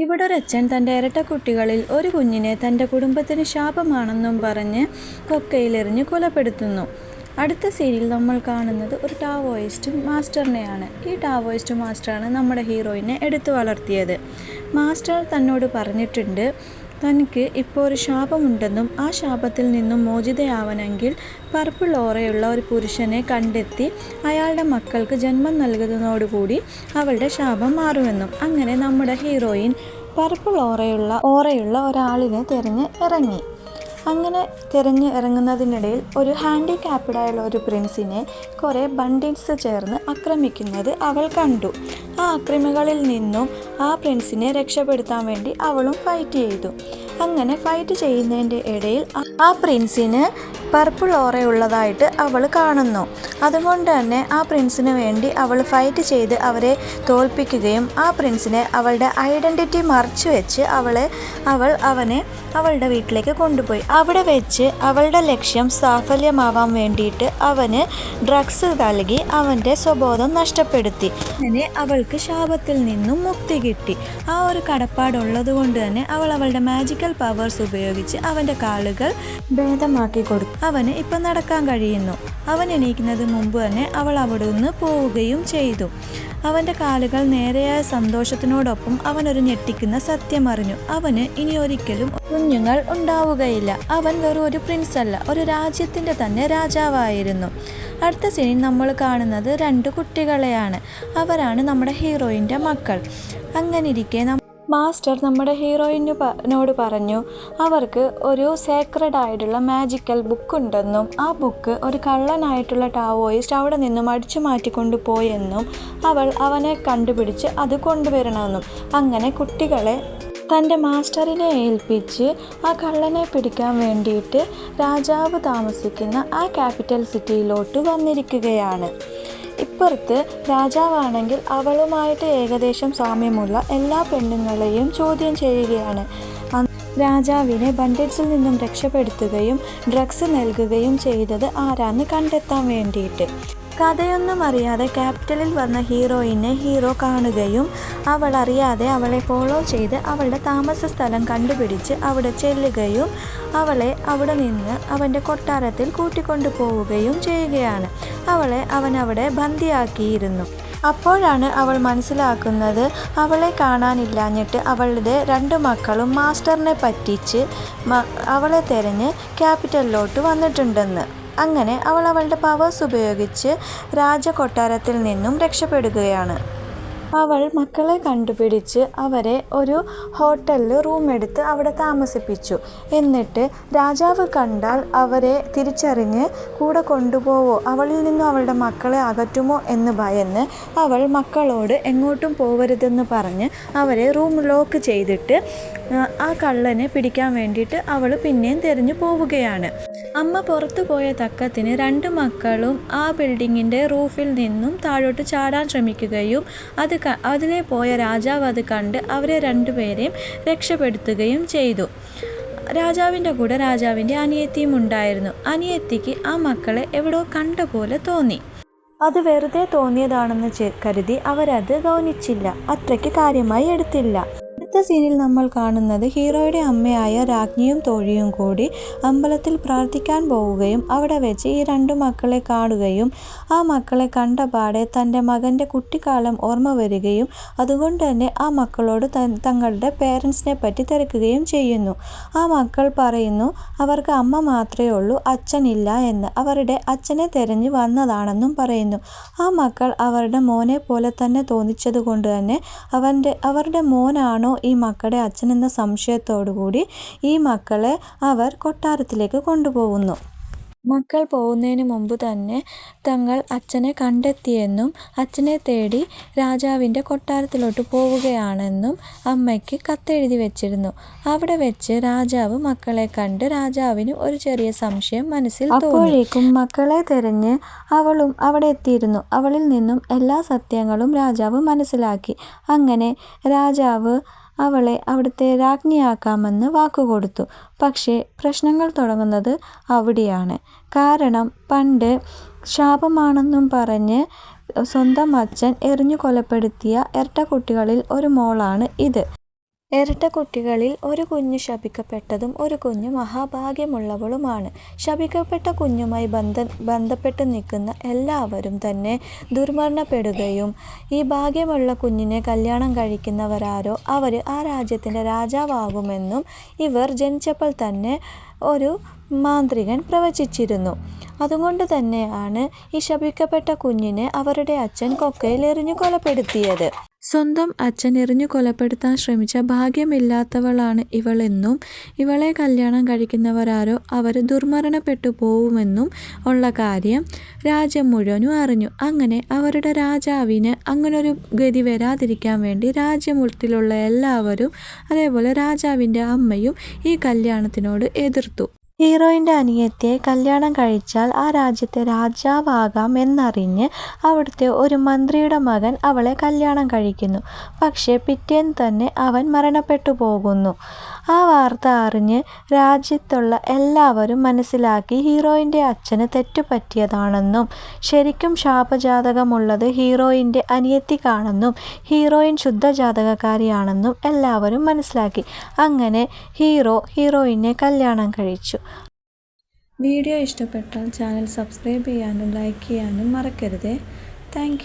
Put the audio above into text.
ഇവിടൊരച്ഛൻ തൻ്റെ ഇരട്ടക്കുട്ടികളിൽ ഒരു കുഞ്ഞിനെ തൻ്റെ കുടുംബത്തിന് ശാപമാണെന്നും പറഞ്ഞ് കൊക്കയിലെറിഞ്ഞ് കൊലപ്പെടുത്തുന്നു. അടുത്ത സീരിയൽ നമ്മൾ കാണുന്നത് ഒരു ടാവോയിസ്റ്റ് മാസ്റ്ററിനെയാണ്. ഈ ടാവോയിസ്റ്റ് മാസ്റ്ററാണ് നമ്മുടെ ഹീറോയിനെ എടുത്തു വളർത്തിയത്. മാസ്റ്റർ തന്നോട് പറഞ്ഞിട്ടുണ്ട് തനിക്ക് ഇപ്പോൾ ഒരു ശാപമുണ്ടെന്നും ആ ശാപത്തിൽ നിന്നും മോചിതയാവണമെങ്കിൽ പർപ്പിൾ ഓറയുള്ള ഒരു പുരുഷനെ കണ്ടെത്തി അയാളുടെ മക്കൾക്ക് ജന്മം നൽകുന്നതോടുകൂടി അവളുടെ ശാപം മാറുമെന്നും. അങ്ങനെ നമ്മുടെ ഹീറോയിൻ പർപ്പിൾ ഓറയുള്ള ഒരാളിനെ തിരഞ്ഞ് ഇറങ്ങി. അങ്ങനെ തിരഞ്ഞ് ഇറങ്ങുന്നതിനിടയിൽ ഒരു ഹാൻഡിക്യാപ്ഡായുള്ള ഒരു പ്രിൻസിനെ കുറേ ബണ്ടിൽസ് ചേർന്ന് ആക്രമിക്കുന്നത് അവൾ കണ്ടു. ആ അക്രമികളിൽ നിന്നും ആ പ്രിൻസിനെ രക്ഷപ്പെടുത്താൻ വേണ്ടി അവളും ഫൈറ്റ് ചെയ്തു. അങ്ങനെ ഫൈറ്റ് ചെയ്യുന്നതിൻ്റെ ഇടയിൽ ആ പ്രിൻസിന് പർപ്പിൾ ഓറയുള്ളതായിട്ട് അവൾ കാണുന്നു. അതുകൊണ്ട് തന്നെ ആ പ്രിൻസിന് വേണ്ടി അവൾ ഫൈറ്റ് ചെയ്ത് അവരെ തോൽപ്പിക്കുകയും ആ പ്രിൻസിനെ അവളുടെ ഐഡൻറ്റിറ്റി മറച്ചു വെച്ച് അവനെ അവളുടെ വീട്ടിലേക്ക് കൊണ്ടുപോയി. അവിടെ വെച്ച് അവളുടെ ലക്ഷ്യം സാഫല്യമാവാൻ വേണ്ടിയിട്ട് അവന് ഡ്രഗ്സ് നൽകി അവൻ്റെ സ്വബോധം നഷ്ടപ്പെടുത്തി. അങ്ങനെ അവൾക്ക് ശാപത്തിൽ നിന്നും മുക്തി കിട്ടി. ആ ഒരു കടപ്പാടുള്ളത് കൊണ്ട് തന്നെ അവളുടെ മാജിക്കൽ പവേഴ്സ് ഉപയോഗിച്ച് അവൻ്റെ കാലുകൾ ഭേദമാക്കി കൊടുത്തു. അവന് ഇപ്പം നടക്കാൻ കഴിയുന്നു. അവൻ എണീക്കുന്നത് മുമ്പ് തന്നെ അവൾ അവിടെ നിന്ന് പോവുകയും ചെയ്തു. അവൻ്റെ കാലുകൾ നേരെയായ സന്തോഷത്തിനോടൊപ്പം അവനൊരു ഞെട്ടിക്കുന്ന സത്യം അറിഞ്ഞു. അവന് ഇനി ഒരിക്കലും കുഞ്ഞുങ്ങൾ ഉണ്ടാവുകയില്ല. അവൻ വെറും ഒരു പ്രിൻസ് അല്ല, ഒരു രാജ്യത്തിൻ്റെ തന്നെ രാജാവായിരുന്നു. അടുത്ത സീനിൽ നമ്മൾ കാണുന്നത് 2 കുട്ടികളെയാണ്. അവരാണ് നമ്മുടെ ഹീറോയിൻ്റെ മക്കൾ. അങ്ങനെ ഇരിക്കെ മാസ്റ്റർ നമ്മുടെ ഹീറോയിനോട് പറഞ്ഞു അവർക്ക് ഒരു സേക്രഡ് ആയിട്ടുള്ള മാജിക്കൽ ബുക്ക് ഉണ്ടെന്നും ആ ബുക്ക് ഒരു കള്ളനായിട്ടുള്ള ടാവോയിസ്റ്റ് അവിടെ നിന്നും അടിച്ചു മാറ്റിക്കൊണ്ടു പോയെന്നും അവനെ കണ്ടുപിടിച്ച് അത് കൊണ്ടുവരണമെന്നും. അങ്ങനെ കുട്ടികളെ തൻ്റെ മാസ്റ്ററിനെ ഏൽപ്പിച്ച് ആ കള്ളനെ പിടിക്കാൻ വേണ്ടിയിട്ട് രാജാവ് താമസിക്കുന്ന ആ ക്യാപിറ്റൽ സിറ്റിയിലോട്ട് വന്നിരിക്കുകയാണ്. ഇപ്പുറത്ത് രാജാവാണെങ്കിൽ അവളുമായിട്ട് ഏകദേശം സാമ്യമുള്ള എല്ലാ പെണ്ണുങ്ങളെയും ചോദ്യം ചെയ്യുകയാണ്. രാജാവിനെ ബണ്ടിൽസിൽ നിന്നും രക്ഷപ്പെടുത്തുകയും ഡ്രഗ്സ് നൽകുകയും ചെയ്തത് ആരാന്ന് കണ്ടെത്താൻ വേണ്ടിയിട്ട്. കഥയൊന്നും അറിയാതെ ക്യാപിറ്റലിൽ വന്ന ഹീറോയിനെ ഹീറോ കാണുകയും അവൾ അറിയാതെ അവളെ ഫോളോ ചെയ്ത് അവളുടെ താമസ സ്ഥലം കണ്ടുപിടിച്ച് അവിടെ ചെല്ലുകയും അവളെ അവിടെ നിന്ന് അവൻ്റെ കൊട്ടാരത്തിൽ കൂട്ടിക്കൊണ്ടു പോവുകയും ചെയ്യുകയാണ്. അവൻ അവിടെ ബന്ദിയാക്കിയിരുന്നു. അപ്പോഴാണ് അവൾ മനസ്സിലാക്കുന്നത് അവളെ കാണാനില്ലാഞ്ഞിട്ട് അവളുടെ 2 മക്കളും മാസ്റ്ററിനെ പറ്റിച്ച് അവളെ തിരഞ്ഞ് ക്യാപിറ്റലിലോട്ട് വന്നിട്ടുണ്ടെന്ന്. അങ്ങനെ അവളുടെ പവേഴ്സ് ഉപയോഗിച്ച് രാജകൊട്ടാരത്തിൽ നിന്നും രക്ഷപ്പെടുകയാണ്. അവൾ മക്കളെ കണ്ടുപിടിച്ച് അവരെ ഒരു ഹോട്ടലിൽ റൂം എടുത്ത് അവിടെ താമസിപ്പിച്ചു. എന്നിട്ട് രാജാവ് കണ്ടാൽ അവരെ തിരിച്ചറിഞ്ഞ് കൂടെ കൊണ്ടുപോവോ, അവളിൽ നിന്നും അവളുടെ മക്കളെ അകറ്റുമോ എന്ന് ഭയന്ന് അവൾ മക്കളോട് എങ്ങോട്ടും പോവരുതെന്ന് പറഞ്ഞ് അവരെ റൂം ലോക്ക് ചെയ്തിട്ട് ആ കള്ളനെ പിടിക്കാൻ വേണ്ടിയിട്ട് അവൾ പിന്നെയും തിരഞ്ഞു പോവുകയാണ്. അമ്മ പുറത്തു പോയ തക്കത്തിന് 2 മക്കളും ആ ബിൽഡിങ്ങിൻ്റെ റൂഫിൽ നിന്നും താഴോട്ട് ചാടാൻ ശ്രമിക്കുകയും അതിലെ പോയ രാജാവ് അത് കണ്ട് അവരെ 2 പേരെയും രക്ഷപ്പെടുത്തുകയും ചെയ്തു. രാജാവിൻ്റെ കൂടെ രാജാവിൻ്റെ അനിയത്തിയും ഉണ്ടായിരുന്നു. അനിയത്തിക്ക് ആ മക്കളെ എവിടോ കണ്ട പോലെ തോന്നി. അത് വെറുതെ തോന്നിയതാണെന്ന് കരുതി അവരത് ഗൗനിച്ചില്ല, അത്രയ്ക്ക് കാര്യമായി എടുത്തില്ല. അടുത്ത സീനിൽ നമ്മൾ കാണുന്നത് ഹീറോയുടെ അമ്മയായ രാജ്ഞിയും തോഴിയും കൂടി അമ്പലത്തിൽ പ്രാർത്ഥിക്കാൻ പോവുകയും അവിടെ വെച്ച് ഈ 2 മക്കളെ കാണുകയും ആ മക്കളെ കണ്ടപാടെ തൻ്റെ മകൻ്റെ കുട്ടിക്കാലം ഓർമ്മ വരികയും അതുകൊണ്ട് തന്നെ ആ മക്കളോട് തങ്ങളുടെ പേരൻസിനെ പറ്റി തിരക്കുകയും ചെയ്യുന്നു. ആ മക്കൾ പറയുന്നു അവർക്ക് അമ്മ മാത്രമേ ഉള്ളൂ, അച്ഛനില്ല എന്ന്. അവരുടെ അച്ഛനെ തിരഞ്ഞു വന്നതാണെന്നും പറയുന്നു. ആ മക്കൾ അവരുടെ മോനെ പോലെ തന്നെ തോന്നിച്ചത് കൊണ്ട് തന്നെ അവരുടെ മോനാണോ ഈ മക്കളുടെ അച്ഛനെന്ന സംശയത്തോടുകൂടി ഈ മക്കളെ അവർ കൊട്ടാരത്തിലേക്ക് കൊണ്ടുപോകുന്നു. മക്കൾ പോകുന്നതിന് മുമ്പ് തന്നെ തങ്ങൾ അച്ഛനെ കണ്ടെത്തിയെന്നും അച്ഛനെ തേടി രാജാവിൻ്റെ കൊട്ടാരത്തിലോട്ട് പോവുകയാണെന്നും അമ്മയ്ക്ക് കത്തെഴുതി വെച്ചിരുന്നു. അവിടെ വെച്ച് രാജാവ് മക്കളെ കണ്ട് രാജാവിന് ഒരു ചെറിയ സംശയം മനസ്സിൽ തോന്നി. അപ്പോഴേക്കും മക്കളെ തിരഞ്ഞ് അവളും അവിടെ എത്തിയിരുന്നു. അവളിൽ നിന്നും എല്ലാ സത്യങ്ങളും രാജാവ് മനസ്സിലാക്കി. അങ്ങനെ രാജാവ് അവളെ അവിടുത്തെ രാജ്ഞിയാക്കാമെന്ന് വാക്കുകൊടുത്തു. പക്ഷേ പ്രശ്നങ്ങൾ തുടങ്ങുന്നത് അവിടെയാണ്. കാരണം പണ്ട് ശാപമാണെന്നും പറഞ്ഞ് സ്വന്തം അച്ഛൻ എറിഞ്ഞു കൊലപ്പെടുത്തിയ ഇരട്ടക്കുട്ടികളിൽ ഒരു മോളാണ് ഇത്. ഇരട്ടക്കുട്ടികളിൽ ഒരു കുഞ്ഞ് ശപിക്കപ്പെട്ടതും ഒരു കുഞ്ഞ് മഹാഭാഗ്യമുള്ളവളുമാണ്. ശപിക്കപ്പെട്ട കുഞ്ഞുമായി ബന്ധപ്പെട്ട് നിൽക്കുന്ന എല്ലാവരും തന്നെ ദുർമരണപ്പെടുകയും ഈ ഭാഗ്യമുള്ള കുഞ്ഞിനെ കല്യാണം കഴിക്കുന്നവരാരോ അവർ ആ രാജ്യത്തിൻ്റെ രാജാവാകുമെന്നും ഇവർ ജനിച്ചപ്പോൾ തന്നെ ഒരു മാന്ത്രികൻ പ്രവചിച്ചിരുന്നു. അതുകൊണ്ട് തന്നെയാണ് ഈ ശപിക്കപ്പെട്ട കുഞ്ഞിനെ അവരുടെ അച്ഛൻ കൊക്കയിൽ എറിഞ്ഞു കൊലപ്പെടുത്തിയത്. സ്വന്തം അച്ഛൻ എറിഞ്ഞു കൊലപ്പെടുത്താൻ ശ്രമിച്ച ഭാഗ്യമില്ലാത്തവളാണ് ഇവളെന്നും ഇവളെ കല്യാണം കഴിക്കുന്നവരാരോ അവർ ദുർമരണപ്പെട്ടു പോവുമെന്നും ഉള്ള കാര്യം രാജ്യം മുഴുവനും അറിഞ്ഞു. അങ്ങനെ അവരുടെ രാജാവിന് അങ്ങനൊരു ഗതി വരാതിരിക്കാൻ വേണ്ടി രാജ്യമൊത്തിലുള്ള എല്ലാവരും അതേപോലെ രാജാവിൻ്റെ അമ്മയും ഈ കല്യാണത്തിനോട് എതിർത്തു. ഹീറോയിൻ്റെ അനിയത്തിയെ കല്യാണം കഴിച്ചാൽ ആ രാജ്യത്തെ രാജാവാകാം എന്നറിഞ്ഞ് അവിടുത്തെ ഒരു മന്ത്രിയുടെ മകൻ അവളെ കല്യാണം കഴിക്കുന്നു. പക്ഷേ പിറ്റേന്ന് തന്നെ അവൻ മരണപ്പെട്ടു പോകുന്നു. ആ വാർത്ത അറിഞ്ഞ് രാജ്യത്തുള്ള എല്ലാവരും മനസ്സിലാക്കി ഹീറോയിൻ്റെ അച്ഛന് തെറ്റുപറ്റിയതാണെന്നും ശരിക്കും ശാപജാതകമുള്ളത് ഹീറോയിൻ്റെ അനിയത്തിക്കാണെന്നും ഹീറോയിൻ ശുദ്ധജാതകക്കാരിയാണെന്നും എല്ലാവരും മനസ്സിലാക്കി. അങ്ങനെ ഹീറോയിനെ കല്യാണം കഴിച്ചു. വീഡിയോ ഇഷ്ടപ്പെട്ടാൽ ചാനൽ സബ്സ്ക്രൈബ് ചെയ്യാനും ലൈക്ക് ചെയ്യാനും മറക്കരുതേ. താങ്ക്